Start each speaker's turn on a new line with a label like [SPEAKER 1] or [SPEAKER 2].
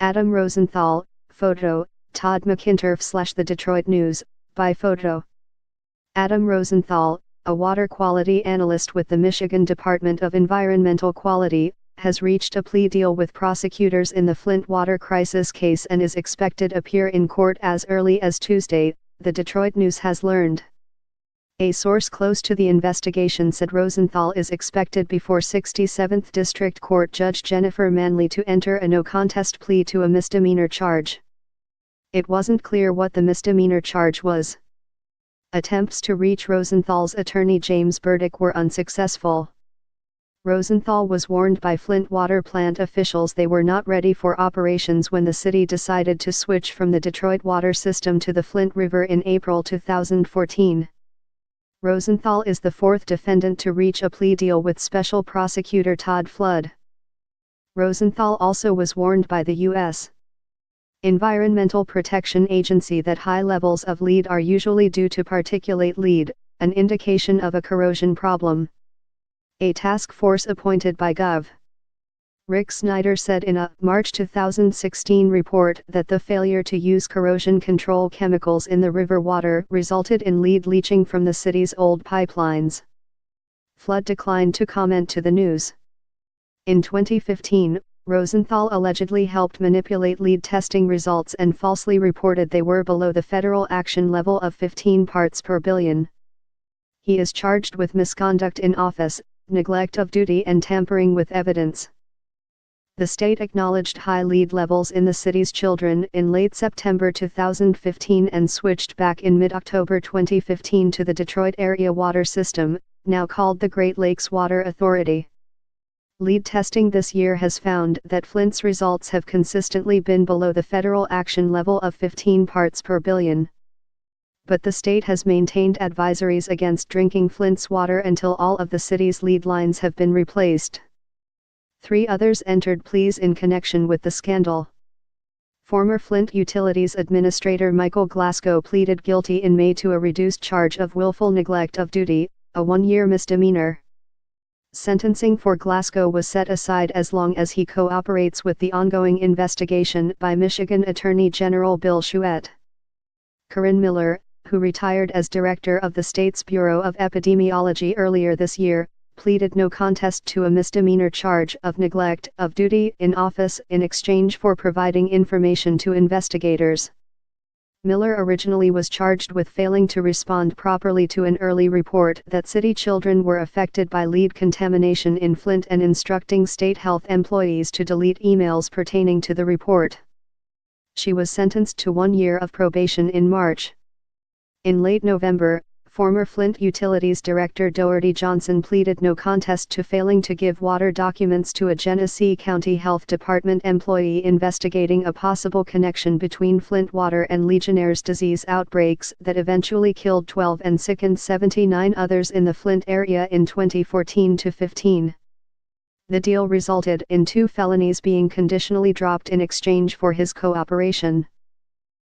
[SPEAKER 1] Adam Rosenthal, photo, Todd McInturf / The Detroit News, by photo. Adam Rosenthal, a water quality analyst with the Michigan Department of Environmental Quality, has reached a plea deal with prosecutors in the Flint water crisis case and is expected to appear in court as early as Tuesday, the Detroit News has learned. A source close to the investigation said Rosenthal is expected before 67th District Court Judge Jennifer Manley to enter a no-contest plea to a misdemeanor charge. It wasn't clear what the misdemeanor charge was. Attempts to reach Rosenthal's attorney James Burdick were unsuccessful. Rosenthal was warned by Flint water plant officials they were not ready for operations when the city decided to switch from the Detroit water system to the Flint River in April 2014. Rosenthal is the fourth defendant to reach a plea deal with Special Prosecutor Todd Flood. Rosenthal also was warned by the U.S. Environmental Protection Agency that high levels of lead are usually due to particulate lead, an indication of a corrosion problem. A task force appointed by Gov. Rick Snyder said in a March 2016 report that the failure to use corrosion control chemicals in the river water resulted in lead leaching from the city's old pipelines. Flood declined to comment to the news. In 2015, Rosenthal allegedly helped manipulate lead testing results and falsely reported they were below the federal action level of 15 parts per billion. He is charged with misconduct in office, neglect of duty and tampering with evidence. The state acknowledged high lead levels in the city's children in late September 2015 and switched back in mid-October 2015 to the Detroit area water system, now called the Great Lakes Water Authority. Lead testing this year has found that Flint's results have consistently been below the federal action level of 15 parts per billion. But the state has maintained advisories against drinking Flint's water until all of the city's lead lines have been replaced. 3 others entered pleas in connection with the scandal. Former Flint Utilities Administrator Michael Glasgow pleaded guilty in May to a reduced charge of willful neglect of duty, a 1-year misdemeanor. Sentencing for Glasgow was set aside as long as he cooperates with the ongoing investigation by Michigan Attorney General Bill Chouette. Corinne Miller, who retired as director of the state's Bureau of Epidemiology earlier this year, pleaded no contest to a misdemeanor charge of neglect of duty in office in exchange for providing information to investigators. Miller originally was charged with failing to respond properly to an early report that city children were affected by lead contamination in Flint and instructing state health employees to delete emails pertaining to the report. She was sentenced to 1 year of probation in March. In late November, former Flint Utilities Director Doherty Johnson pleaded no contest to failing to give water documents to a Genesee County Health Department employee investigating a possible connection between Flint water and Legionnaire's disease outbreaks that eventually killed 12 and sickened 79 others in the Flint area in 2014-15. The deal resulted in 2 felonies being conditionally dropped in exchange for his cooperation.